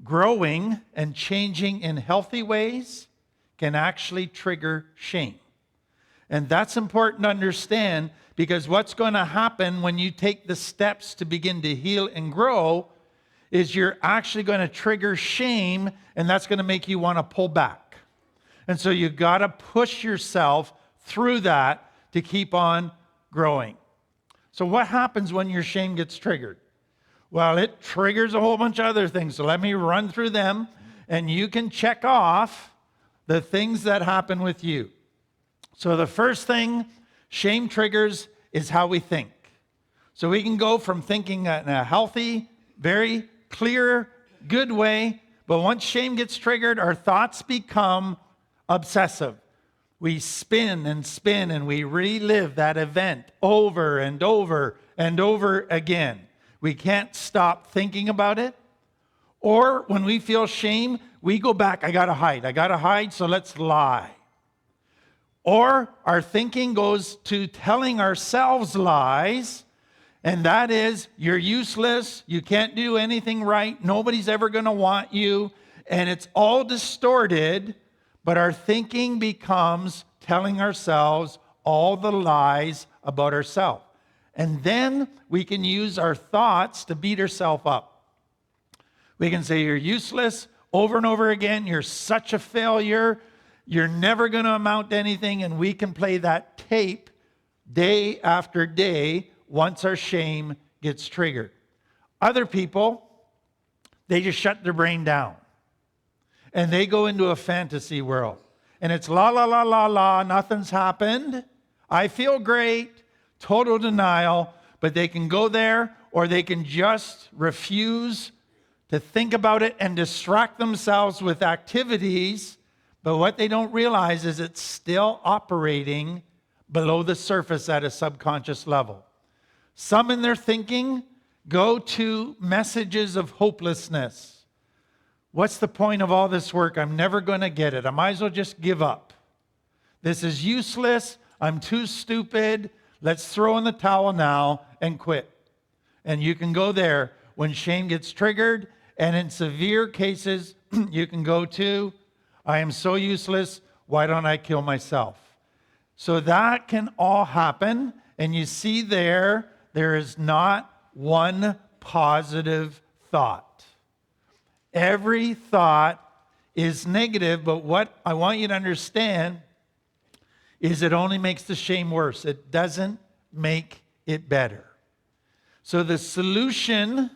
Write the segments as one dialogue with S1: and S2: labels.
S1: growing and changing in healthy ways can actually trigger shame. And that's important to understand, because what's going to happen when you take the steps to begin to heal and grow is you're actually going to trigger shame, and that's going to make you want to pull back. And so you've got to push yourself through that to keep on growing. So what happens when your shame gets triggered? Well, it triggers a whole bunch of other things. So let me run through them, and you can check off the things that happen with you. So the first thing shame triggers is how we think. So we can go from thinking in a healthy, very clear, good way, but once shame gets triggered, our thoughts become obsessive. We spin and we relive that event over and over and over again. We can't stop thinking about it. Or when we feel shame, we go back, I gotta hide, so let's lie. Or our thinking goes to telling ourselves lies, and that is, you're useless, you can't do anything right, nobody's ever gonna want you, and it's all distorted, but our thinking becomes telling ourselves all the lies about ourselves. And then we can use our thoughts to beat ourselves up. We can say, you're useless over and over again. You're such a failure. You're never going to amount to anything. And we can play that tape day after day once our shame gets triggered. Other people, they just shut their brain down. And they go into a fantasy world. And it's la, la, la, la, la, nothing's happened. I feel great. Total denial. But they can go there, or they can just refuse to think about it and distract themselves with activities. But what they don't realize is it's still operating below the surface at a subconscious level. Some in their thinking go to messages of hopelessness. What's the point of all this work? I'm never going to get it. I might as well just give up. This is useless. I'm too stupid. Let's throw in the towel now and quit. And you can go there when shame gets triggered. And in severe cases, you can go to, I am so useless, why don't I kill myself? So that can all happen. And you see there is not one positive thought. Every thought is negative, but what I want you to understand is it only makes the shame worse. It doesn't make it better. So the solution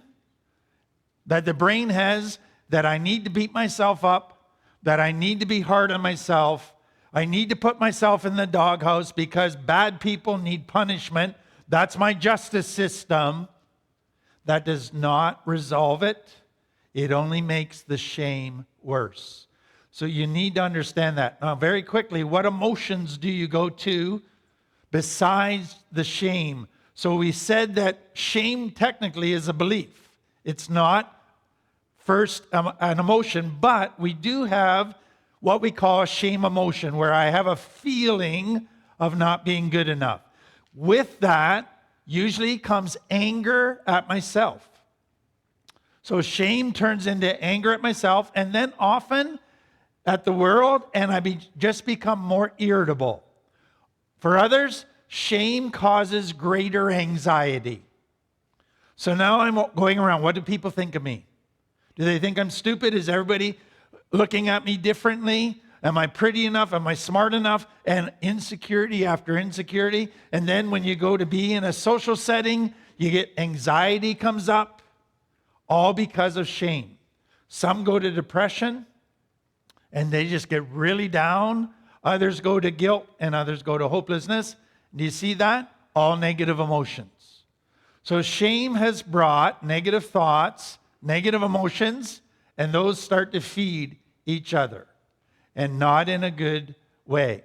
S1: that the brain has, that I need to beat myself up, that I need to be hard on myself, I need to put myself in the doghouse because bad people need punishment. That's my justice system. That does not resolve it. It only makes the shame worse. So you need to understand that. Now, very quickly, what emotions do you go to besides the shame? So we said that shame technically is a belief. It's not first an emotion, but we do have what we call a shame emotion, where I have a feeling of not being good enough. With that, usually comes anger at myself. So shame turns into anger at myself, and then often at the world, and I just become more irritable. For others, shame causes greater anxiety. So now I'm going around, what do people think of me? Do they think I'm stupid? Is everybody looking at me differently? Am I pretty enough? Am I smart enough? And insecurity after insecurity. And then when you go to be in a social setting, you get anxiety comes up, all because of shame. Some go to depression, and they just get really down. Others go to guilt, and others go to hopelessness. Do you see that? All negative emotions. So shame has brought negative thoughts, negative emotions, and those start to feed each other, and not in a good way.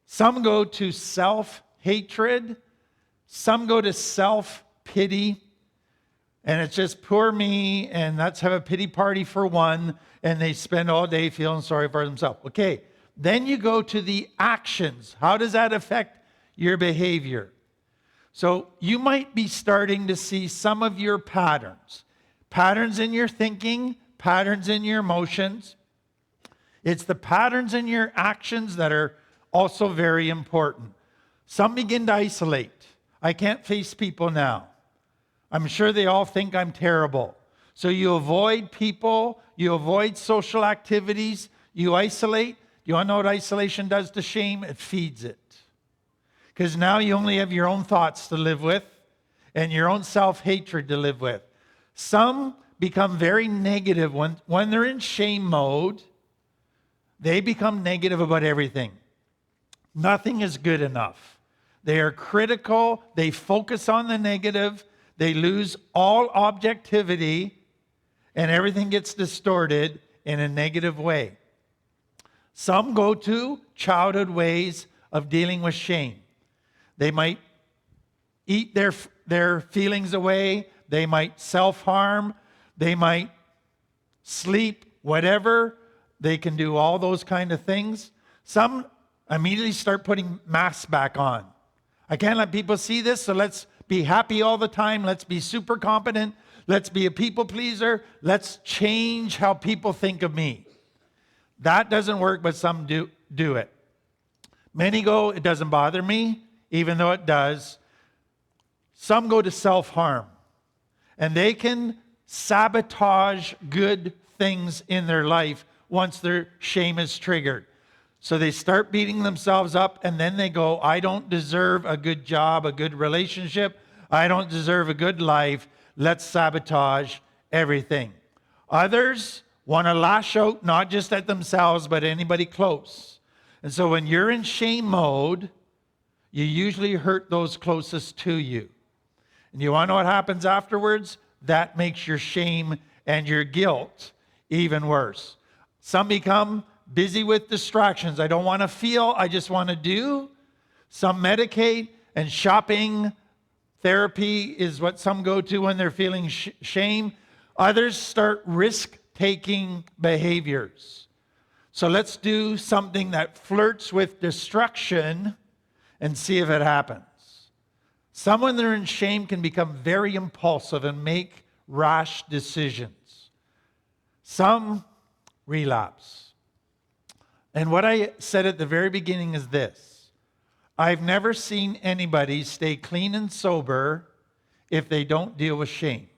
S1: Some go to self-hatred. Some go to self-pity. And it's just poor me, and let's have a pity party for one, and they spend all day feeling sorry for themselves. Okay, then you go to the actions. How does that affect your behavior? So you might be starting to see some of your patterns. Patterns in your thinking, patterns in your emotions. It's the patterns in your actions that are also very important. Some begin to isolate. I can't face people now. I'm sure they all think I'm terrible. So you avoid people, you avoid social activities, you isolate. You want to know what isolation does to shame? It feeds it. Because now you only have your own thoughts to live with and your own self-hatred to live with. Some become very negative when they're in shame mode. They become negative about everything. Nothing is good enough. They are critical. They focus on the negative. They lose all objectivity, and everything gets distorted in a negative way. Some go to childhood ways of dealing with shame. They might eat their feelings away. They might self-harm. They might sleep, whatever. They can do all those kind of things. Some immediately start putting masks back on. I can't let people see this, so let's be happy all the time. Let's be super competent. Let's be a people pleaser. Let's change how people think of me. That doesn't work, but some do it. Many go, it doesn't bother me, even though it does. Some go to self-harm, and they can sabotage good things in their life once their shame is triggered. So they start beating themselves up, and then they go, I don't deserve a good job, a good relationship. I don't deserve a good life. Let's sabotage everything. Others want to lash out not just at themselves, but anybody close. And so when you're in shame mode, you usually hurt those closest to you. And you want to know what happens afterwards? That makes your shame and your guilt even worse. Some become busy with distractions. I don't want to feel, I just want to do. Some medicate, and shopping therapy is what some go to when they're feeling shame. Others start risk-taking behaviors. So let's do something that flirts with destruction and see if it happens. Some, when they're in shame, can become very impulsive and make rash decisions. Some relapse. And what I said at the very beginning is this: I've never seen anybody stay clean and sober if they don't deal with shame.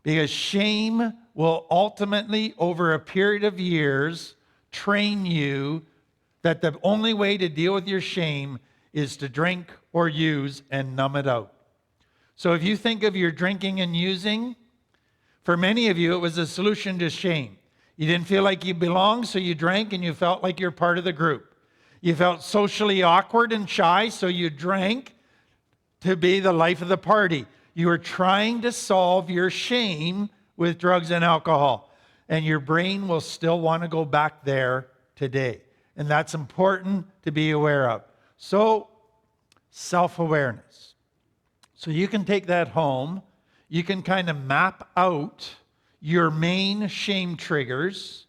S1: Because shame will ultimately, over a period of years, train you that the only way to deal with your shame is to drink or use and numb it out. So if you think of your drinking and using, for many of you, it was a solution to shame. You didn't feel like you belonged, so you drank and you felt like you're part of the group. You felt socially awkward and shy, so you drank to be the life of the party. You were trying to solve your shame with drugs and alcohol. And your brain will still want to go back there today. And that's important to be aware of. So, self-awareness. So you can take that home. You can kind of map out your main shame triggers.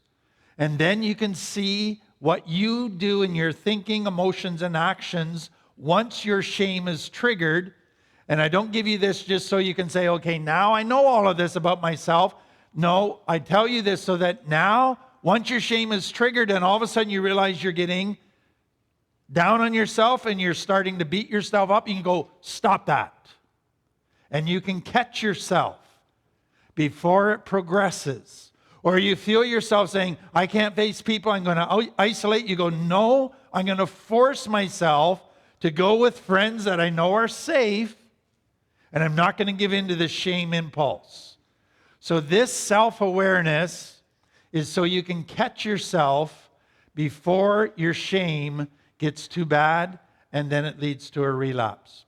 S1: And then you can see what you do in your thinking, emotions, and actions once your shame is triggered. And I don't give you this just so you can say, okay, now I know all of this about myself. No, I tell you this so that now, once your shame is triggered and all of a sudden you realize you're getting down on yourself and you're starting to beat yourself up, you can go, stop that. And you can catch yourself before it progresses. Or you feel yourself saying, I can't face people, I'm going to isolate. You go, no, I'm going to force myself to go with friends that I know are safe, and I'm not going to give in to the shame impulse. So this self-awareness is so you can catch yourself before your shame gets too bad, and then it leads to a relapse.